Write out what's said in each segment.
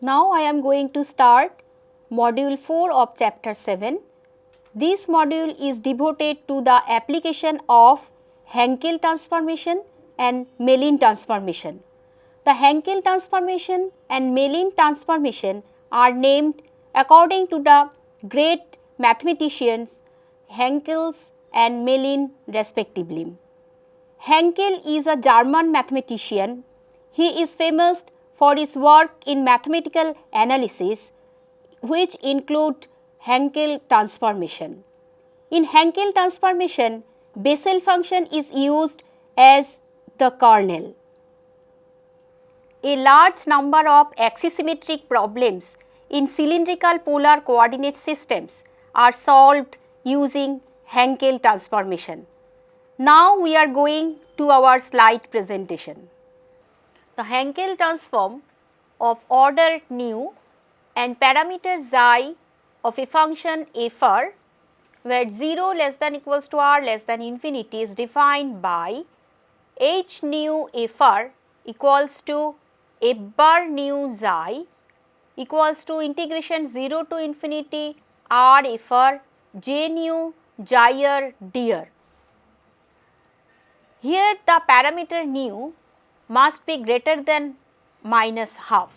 Now I am going to start module 4 of chapter 7. This module is devoted to the application of Hankel transformation and Mellin transformation. The Hankel transformation and Mellin transformation are named according to the great mathematicians Hankel and Mellin respectively. Hankel is a German mathematician. He is famous for his work in mathematical analysis, which include Hankel transformation. In Hankel transformation, Bessel function is used as the kernel. A large number of axisymmetric problems in cylindrical polar coordinate systems are solved using Hankel transformation. Now we are going to our slide presentation. The Hankel transform of order nu and parameter xi of a function fr where 0 less than equals to r less than infinity is defined by h nu fr equals to f bar nu xi equals to integration 0 to infinity r fr j nu xi r dr. Here the parameter nu must be greater than minus half.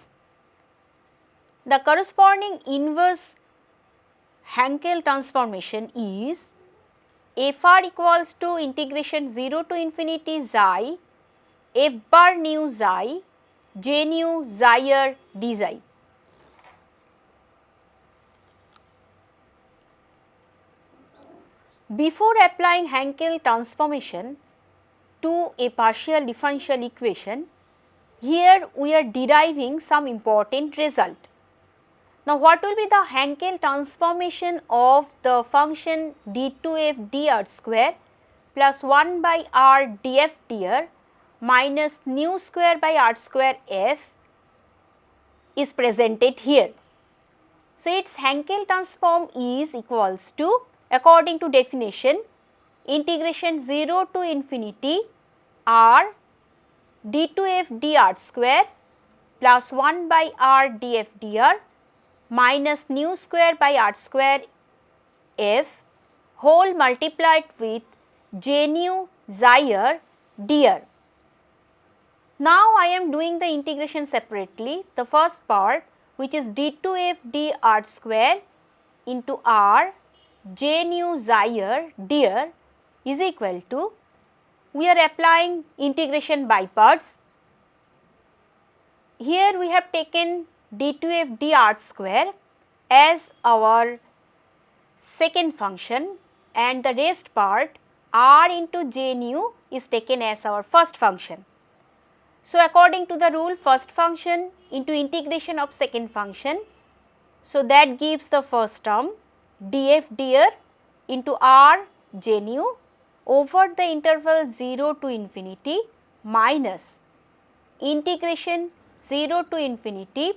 The corresponding inverse Hankel transformation is fr equals to integration 0 to infinity xi f bar nu xi j nu xi r d xi. Before applying Hankel transformation to a partial differential equation, here we are deriving some important result. Now, what will be the Hankel transformation of the function d2f dr square plus 1 by r df dr minus nu square by r square f is presented here. So, its Hankel transform is equals to, according to definition, integration 0 to infinity r d2f dr square plus 1 by r df dr minus nu square by r square f whole multiplied with j nu xi r dr. Now I am doing the integration separately. The first part, which is d2f dr square into r j nu xi r dr is equal to, we are applying integration by parts. Here we have taken d2f dr square as our second function and the rest part r into j nu is taken as our first function. So, according to the rule, first function into integration of second function. So, that gives the first term df dr into r j nu over the interval 0 to infinity minus integration 0 to infinity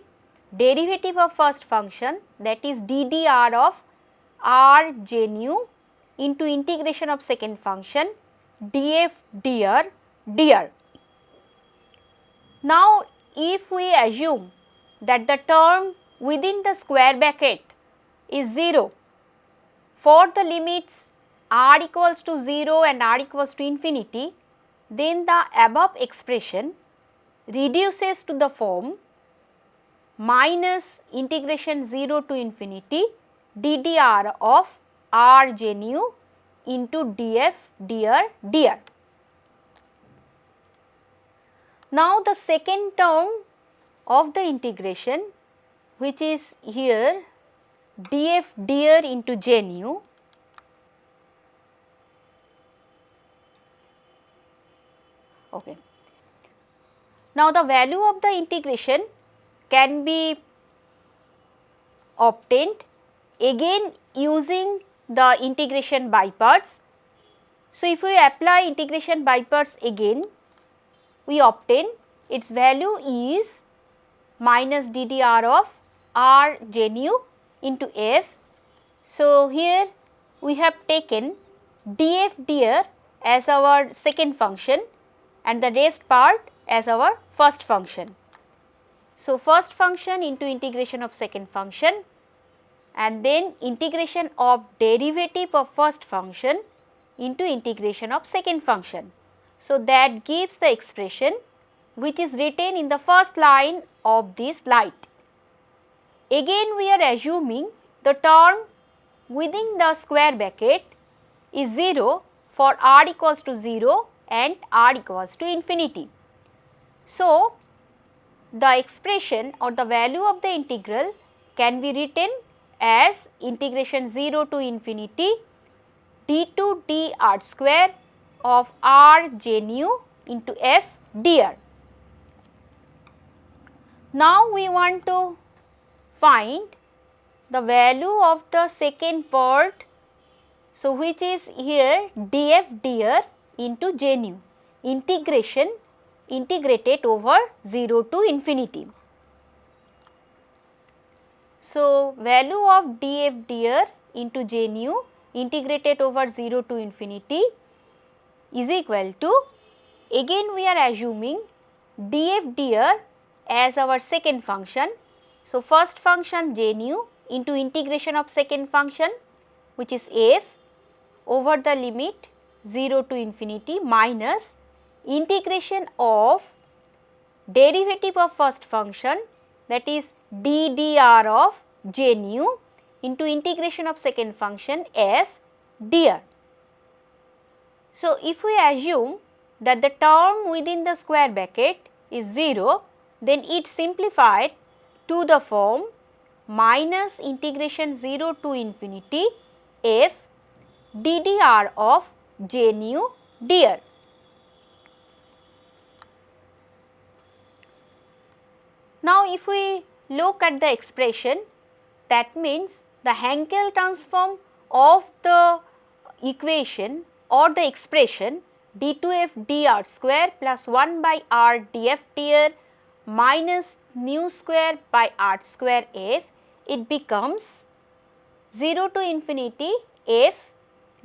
derivative of first function, that is ddr of r j nu into integration of second function df dr dr. Now, if we assume that the term within the square bracket is 0 for the limits r equals to 0 and r equals to infinity, then the above expression reduces to the form minus integration 0 to infinity ddr of r j nu into df dr dr. Now, the second term of the integration, which is here df dr into j nu, okay. Now, the value of the integration can be obtained again using the integration by parts. So, if we apply integration by parts again, we obtain its value is minus ddr of r j nu into f. So, here we have taken df dr as our second function and the rest part as our first function. So, first function into integration of second function and then integration of derivative of first function into integration of second function. So, that gives the expression which is written in the first line of this slide. Again we are assuming the term within the square bracket is 0 for r equals to 0 and r equals to infinity. So, the expression or the value of the integral can be written as integration 0 to infinity d2 dr square of r j nu into f dr. Now, we want to find the value of the second part. So, which is here df dr into j nu integration integrated over 0 to infinity. So, value of df dr into j nu integrated over 0 to infinity is equal to, again we are assuming df dr as our second function. So, first function j nu into integration of second function which is f over the limit 0 to infinity minus integration of derivative of first function, that is d dr of j nu into integration of second function f dr. So, if we assume that the term within the square bracket is 0, then it simplified to the form minus integration 0 to infinity f d dr of j nu dr. Now, if we look at the expression, that means the Hankel transform of the equation or the expression d2f dr square plus 1 by r df dr minus nu square by r square f, it becomes 0 to infinity f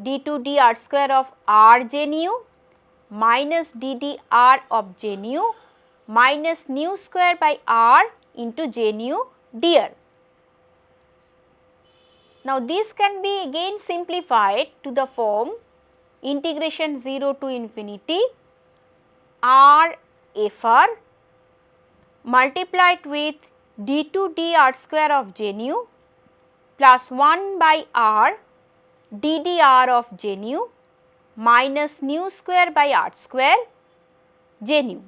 d2 dr square of r j nu minus d dr of j nu minus nu square by r into j nu dr. Now, this can be again simplified to the form integration 0 to infinity r fr multiplied with d2 dr square of j nu plus 1 by r d dr of j nu minus nu square by r square j nu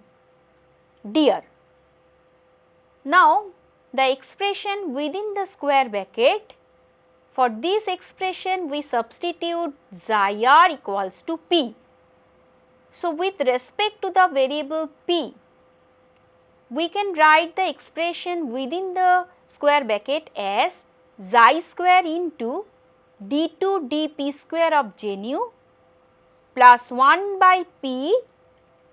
dr. Now, the expression within the square bracket, for this expression we substitute xi r equals to p. So, with respect to the variable p, we can write the expression within the square bracket as xi square into d2 dp square of j nu plus 1 by p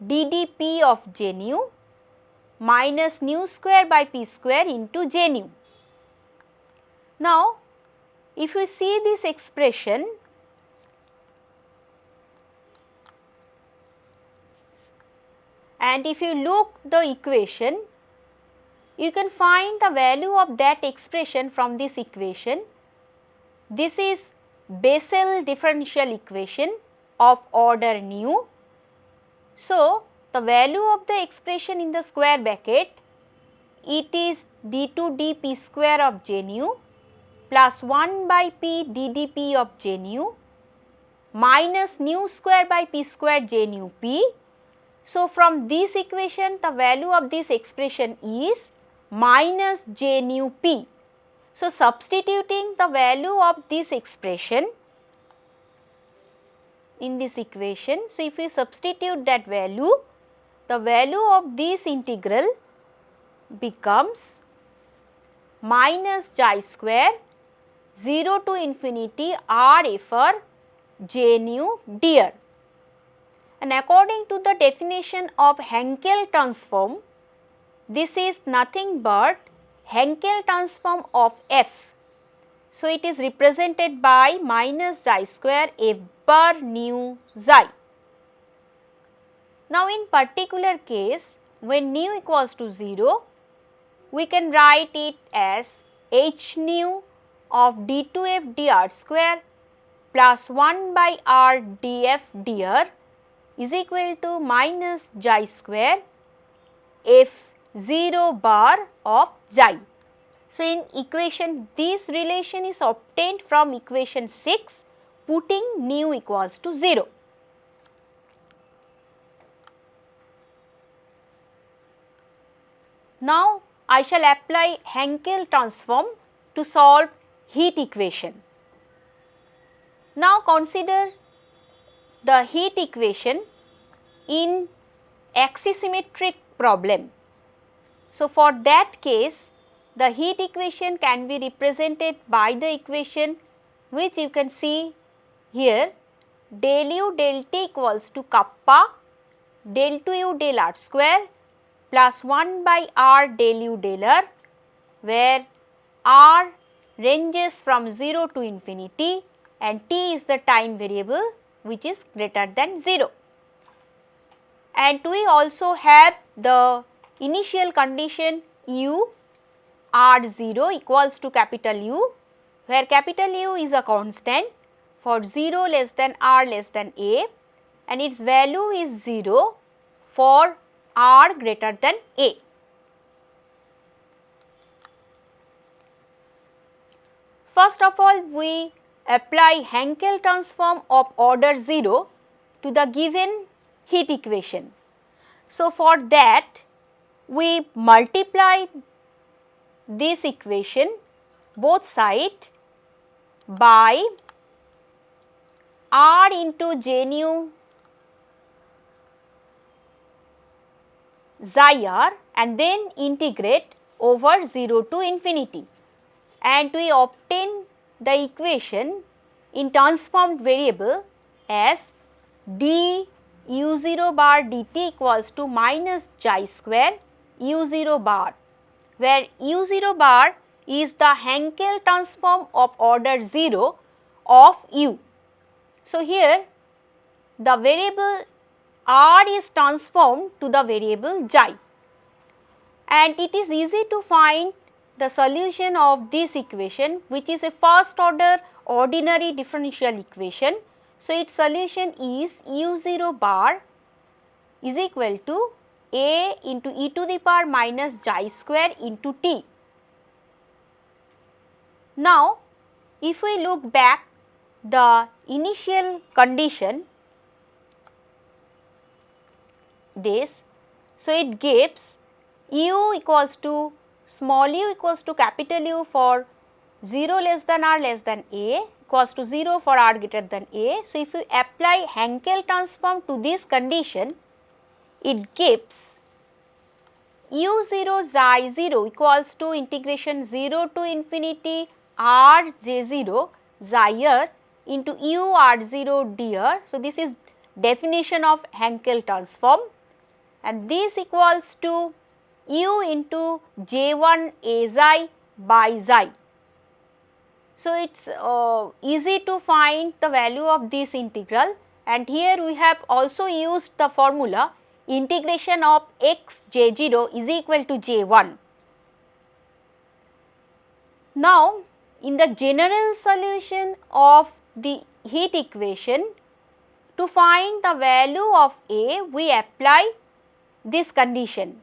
ddp of j nu minus nu square by p square into j nu. Now, if you see this expression, and if you look the equation, you can find the value of that expression from this equation. This is Bessel differential equation of order nu. So, the value of the expression in the square bracket, it is d2 dp square of j nu plus 1 by p ddp of j nu minus nu square by p square j nu p. So, from this equation the value of this expression is minus j nu p. So, substituting the value of this expression in this equation. So, if we substitute that value, the value of this integral becomes minus chi square 0 to infinity r fr j nu dr. And according to the definition of Hankel transform, this is nothing but Hankel transform of f. So, it is represented by minus xi square f bar nu xi. Now, in particular case, when nu equals to 0, we can write it as h nu of d2f dr square plus 1 by r df dr is equal to minus xi square f 0 bar of xi. So, in equation this relation is obtained from equation 6 putting nu equals to 0. Now, I shall apply Hankel transform to solve heat equation. Now, consider the heat equation in axisymmetric problem. So, for that case the heat equation can be represented by the equation which you can see here, del u del T equals to kappa del 2u del r square plus 1 by r del u del r, where r ranges from 0 to infinity and T is the time variable which is greater than 0. And we also have the initial condition u r0 equals to capital U, where capital U is a constant for 0 less than r less than a and its value is 0 for r greater than a. First of all, we apply Hankel transform of order 0 to the given heat equation. So, for that we multiply this equation both sides by r into j nu xi r and then integrate over 0 to infinity, and we obtain the equation in transformed variable as d u0 bar dt equals to minus xi square u0 bar, where u0 bar is the Hankel transform of order 0 of u. So, here the variable r is transformed to the variable xi, and it is easy to find the solution of this equation, which is a first order ordinary differential equation. So, its solution is u0 bar is equal to a into e to the power minus xi square into t. Now, if we look back the initial condition this, so it gives u equals to small u equals to capital U for 0 less than r less than a equals to 0 for r greater than a. So, if you apply Hankel transform to this condition, it gives u0 xi 0 equals to integration 0 to infinity r j0 xi r into u r0 dr. So, this is definition of Hankel transform, and this equals to u into j1 a xi by xi. So, it is easy to find the value of this integral, and here we have also used the formula integration of x j0 is equal to j1. Now, in the general solution of the heat equation, to find the value of A, we apply this condition.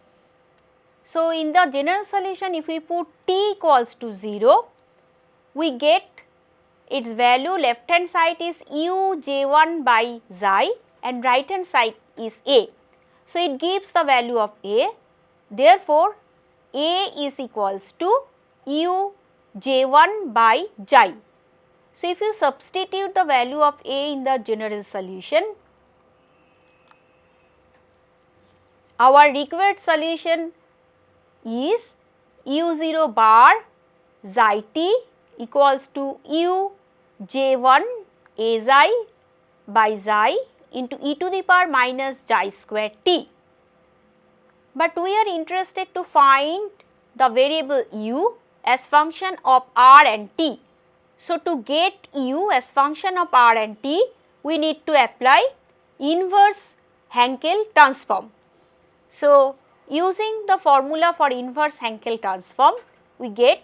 So, in the general solution, if we put T equals to 0, we get its value left hand side is u j1 by xi and right hand side is A. So, it gives the value of A, therefore, A is equals to u j1 by xi. So, if you substitute the value of A in the general solution, our required solution is u0 bar xi t equals to u j1 a xi by xi into e to the power minus xi square t. But we are interested to find the variable u as function of r and t. So, to get u as function of r and t, we need to apply inverse Hankel transform. So, Using the formula for inverse Hankel transform, we get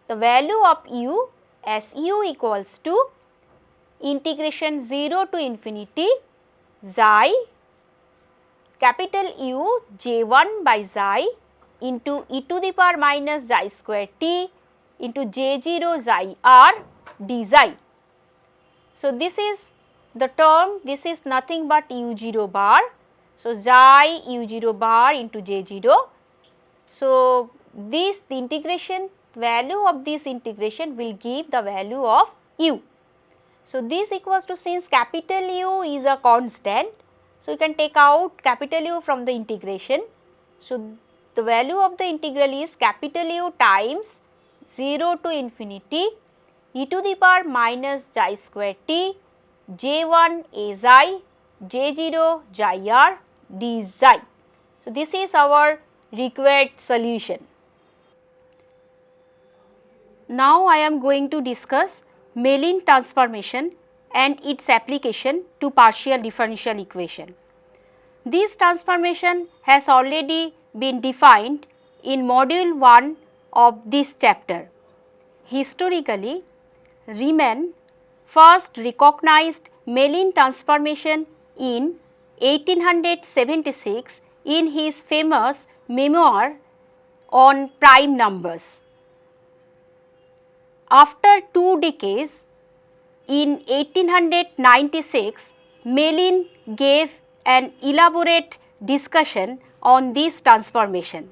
the value of u as u equals to integration 0 to infinity xi capital U j1 by xi into e to the power minus xi square t into j0 xi r d xi. So, this is the term, this is nothing but u0 bar. So, xi u0 bar into j0. So, this the integration value of this integration will give the value of u. So, this equals to, since capital U is a constant, so you can take out capital U from the integration. So, the value of the integral is capital U times 0 to infinity e to the power minus xi square t j1 a xi j0 xi r d xi. So, this is our required solution. Now, I am going to discuss Mellin transformation and its application to partial differential equation. This transformation has already been defined in module 1 of this chapter. Historically, Riemann first recognized Mellin transformation in 1876 in his famous memoir on prime numbers. After 2 decades, in 1896, Mellin gave an elaborate discussion on this transformation.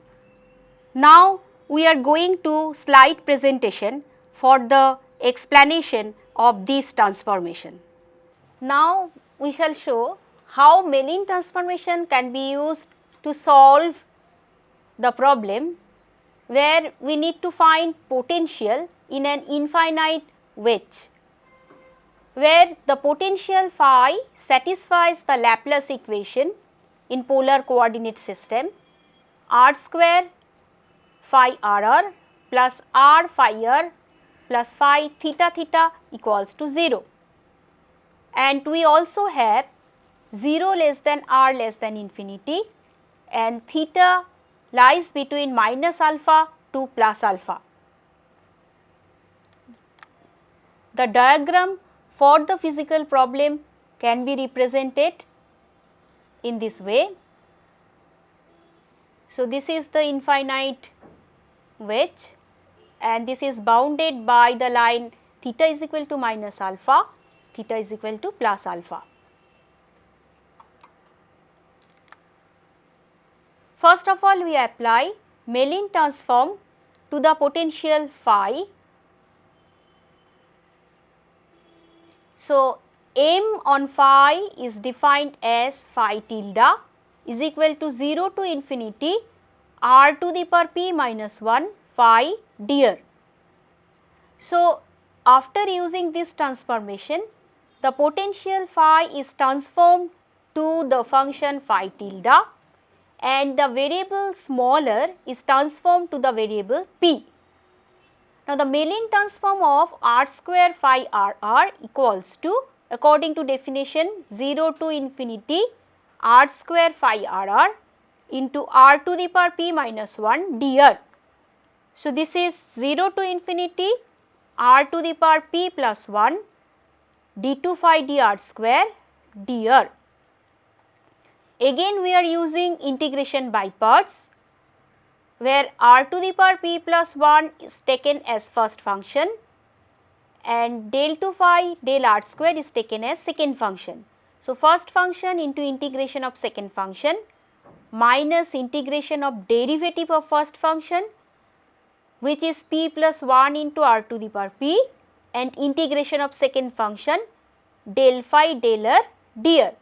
Now, we are going to slide presentation for the explanation of this transformation. Now, we shall show how Mellin transformation can be used to solve the problem where we need to find potential in an infinite wedge, where the potential phi satisfies the Laplace equation in polar coordinate system r square phi rr plus r phi r plus phi theta theta equals to 0. And we also have 0 less than r less than infinity and theta lies between minus alpha to plus alpha. The diagram for the physical problem can be represented in this way. So, this is the infinite wedge and this is bounded by the line theta is equal to minus alpha, theta is equal to plus alpha. First of all, we apply Mellin transform to the potential phi. So, m on phi is defined as phi tilde is equal to 0 to infinity r to the power p minus 1 phi dr. So, after using this transformation, the potential phi is transformed to the function phi tilde and the variable smaller is transformed to the variable p. Now, the Mellin transform of r square phi rr equals to, according to definition, 0 to infinity r square phi rr into r to the power p minus 1 dr. So, this is 0 to infinity r to the power p plus 1 d2 phi dr square dr. Again we are using integration by parts, where r to the power p plus 1 is taken as first function and del 2 phi del r square is taken as second function. So, first function into integration of second function minus integration of derivative of first function, which is p plus 1 into r to the power p, and integration of second function del phi del r dr.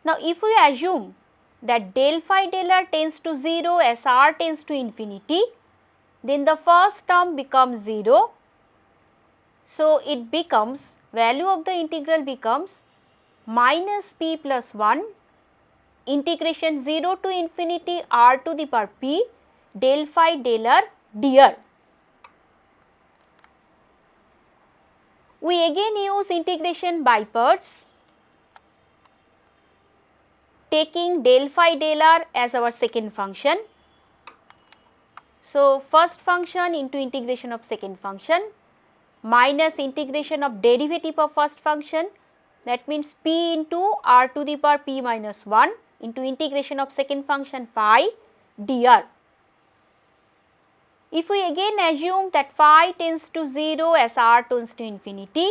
Now, if we assume that del phi del r tends to 0 as r tends to infinity, then the first term becomes 0. So, it becomes, value of the integral becomes minus p plus 1 integration 0 to infinity r to the power p del phi del r dr. We again use integration by parts. taking del phi del r as our second function. So, first function into integration of second function minus integration of derivative of first function, that means p into r to the power p minus 1 into integration of second function phi dr. If we again assume that phi tends to 0 as r tends to infinity,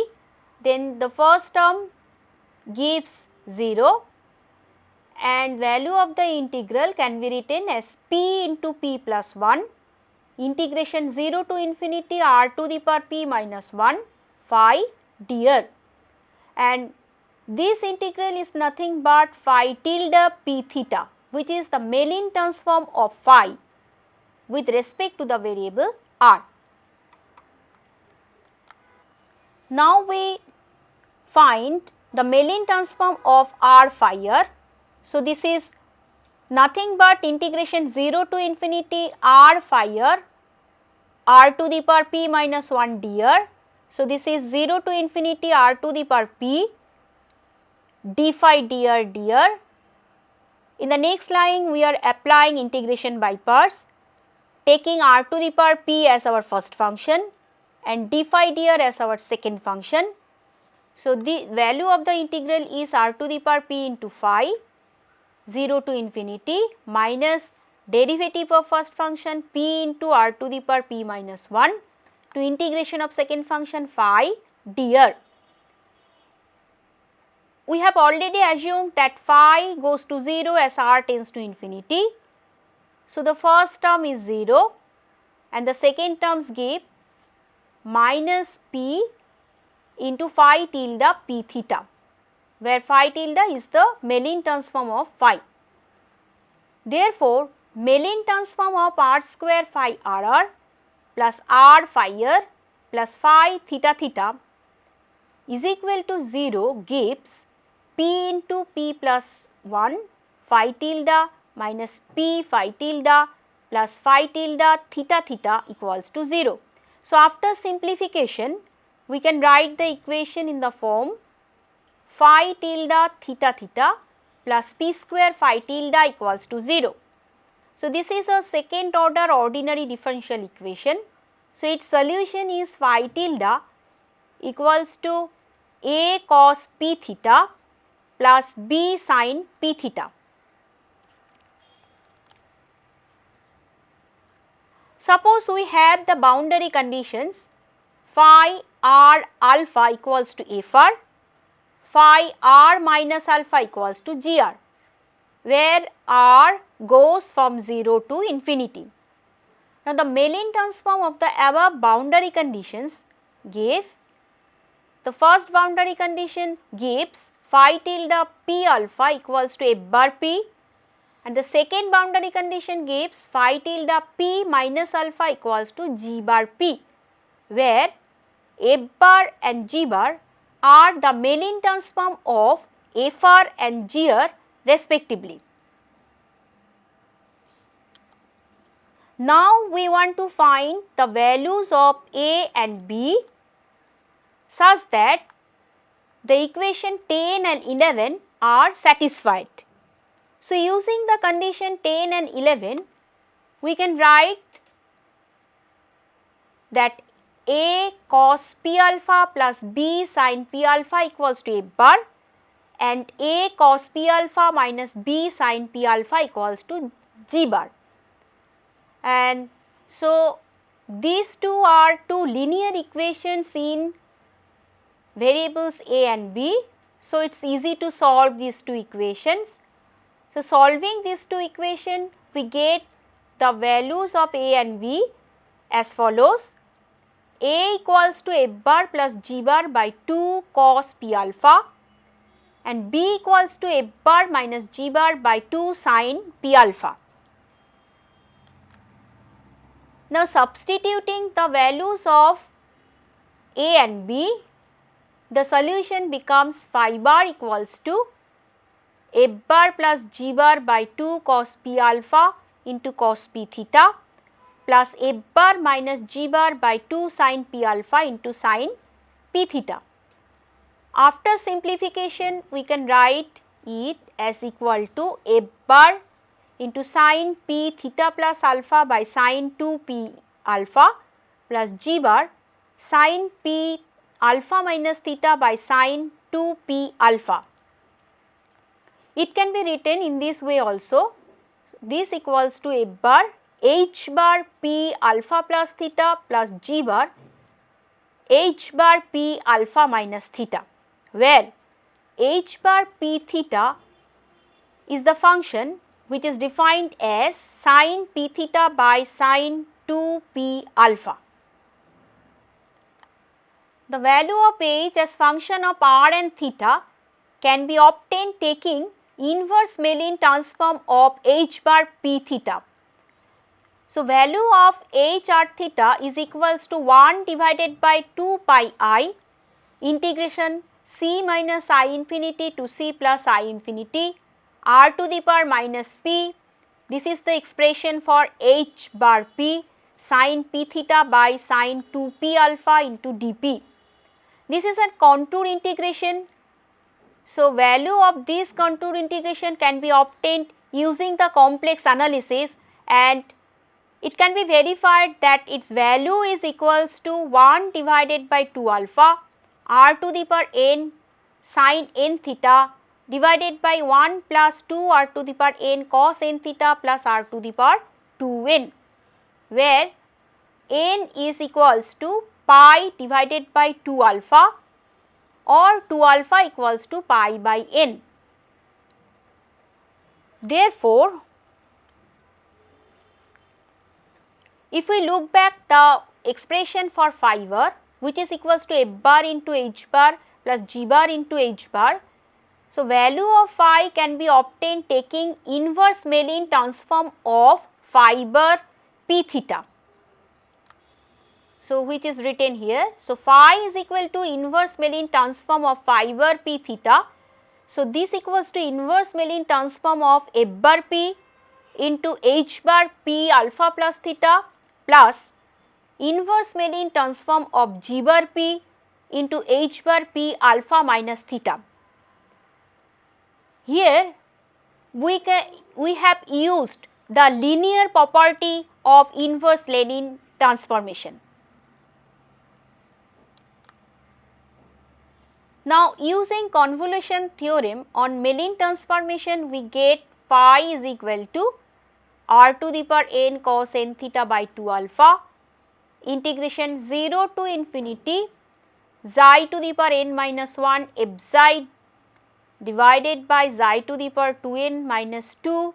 then the first term gives 0 and value of the integral can be written as p into p plus 1 integration 0 to infinity r to the power p minus 1 phi dr, and this integral is nothing but phi tilde p theta, which is the Mellin transform of phi with respect to the variable r. Now we find the Mellin transform of r phi r. So, this is nothing but integration 0 to infinity r phi r to the power p minus 1 dr. So, this is 0 to infinity r to the power p d phi dr dr. In the next line we are applying integration by parts, taking r to the power p as our first function and d phi dr as our second function. So, the value of the integral is r to the power p into phi 0 to infinity minus derivative of first function p into r to the power p minus 1 to integration of second function phi dr. We have already assumed that phi goes to 0 as r tends to infinity. So, the first term is 0 and the second terms give minus p into phi tilde p theta, where phi tilde is the Mellin transform of phi. Therefore, Mellin transform of r square phi r plus r phi r plus phi theta theta is equal to 0 gives p into p plus 1 phi tilde minus p phi tilde plus phi tilde theta theta equals to 0. So, after simplification we can write the equation in the form phi tilde theta theta plus p square phi tilde equals to 0. So, this is a second order ordinary differential equation. So, its solution is phi tilde equals to a cos p theta plus b sin p theta. Suppose we have the boundary conditions phi r alpha equals to fr, phi r minus alpha equals to gr, where r goes from 0 to infinity. Now, the Mellin transform of the above boundary conditions give, the first boundary condition gives phi tilde p alpha equals to f bar p, and the second boundary condition gives phi tilde p minus alpha equals to g bar p, where f bar and g bar are the Mellin transform of fr and gr respectively. Now, we want to find the values of a and b such that the equation 10 and 11 are satisfied. So, using the condition 10 and 11, we can write that a cos p alpha plus b sin p alpha equals to f bar and a cos p alpha minus b sin p alpha equals to g bar. And so, these two are two linear equations in variables a and b. So, it is easy to solve these two equations. So, solving these two equations, we get the values of a and b as follows: a equals to f bar plus g bar by 2 cos p alpha and b equals to f bar minus g bar by 2 sin p alpha. Now, substituting the values of a and b, the solution becomes phi bar equals to f bar plus g bar by 2 cos p alpha into cos p theta plus f bar minus g bar by 2 sin p alpha into sin p theta. After simplification, we can write it as equal to f bar into sin p theta plus alpha by sin 2 p alpha plus g bar sin p alpha minus theta by sin 2 p alpha. It can be written in this way also. This equals to f bar h bar p alpha plus theta plus g bar h bar p alpha minus theta, where h bar p theta is the function which is defined as sin p theta by sin 2 p alpha. The value of h as function of r and theta can be obtained taking inverse Mellin transform of h bar p theta. So, value of h r theta is equals to 1 divided by 2 pi I integration c minus I infinity to c plus I infinity r to the power minus p. This is the expression for h bar p sin p theta by sin 2 p alpha into dp. This is a contour integration. So, value of this contour integration can be obtained using the complex analysis, and it can be verified that its value is equals to 1 divided by 2 alpha r to the power n sin n theta divided by 1 plus 2 r to the power n cos n theta plus r to the power 2n, where n is equals to pi divided by 2 alpha or 2 alpha equals to pi by n. Therefore, if we look back the expression for fiber, which is equals to f bar into h bar plus g bar into h bar. So, value of phi can be obtained taking inverse Mellin transform of fiber p theta. So, which is written here. So, phi is equal to inverse Mellin transform of fiber p theta. So, this equals to inverse Mellin transform of f bar p into h bar p alpha plus theta plus inverse Mellin transform of g bar p into h bar p alpha minus theta. Here we have used the linear property of inverse Mellin transformation. Now, using convolution theorem on Mellin transformation, we get phi is equal to r to the power n cos n theta by 2 alpha integration 0 to infinity xi to the power n minus 1 f xi divided by xi to the power 2n minus 2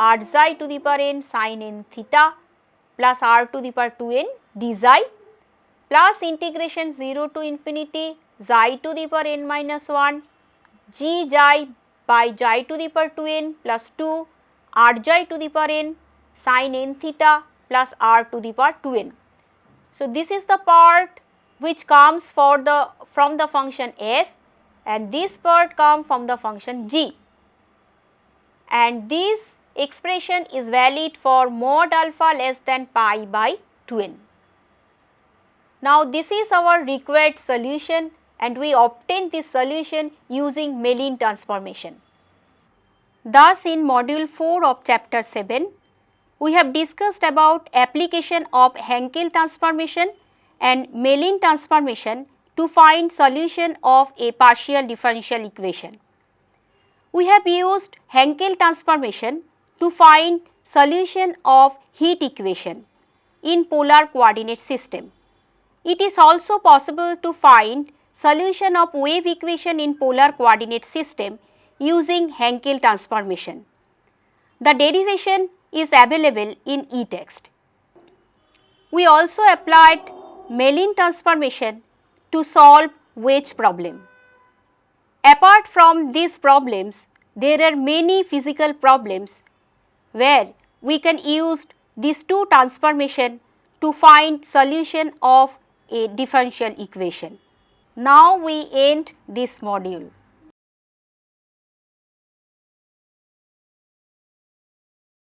r xi to the power n sin n theta plus r to the power 2n d xi plus integration 0 to infinity xi to the power n minus 1 g xi by xi to the power 2n plus 2 r xi to the power n sin n theta plus r to the power 2n. So, this is the part which comes from the function f, and this part comes from the function g, and this expression is valid for mod alpha less than pi by 2n. Now, this is our required solution, and we obtain this solution using Mellin transformation. Thus, in module 4 of chapter 7, we have discussed about application of Hankel transformation and Mellin transformation to find solution of a partial differential equation. We have used Hankel transformation to find solution of heat equation in polar coordinate system. It is also possible to find solution of wave equation in polar coordinate system using Hankel transformation. The derivation is available in e-text. We also applied Mellin transformation to solve wedge problem. Apart from these problems, there are many physical problems where we can use these two transformation to find solution of a differential equation. Now we end this module.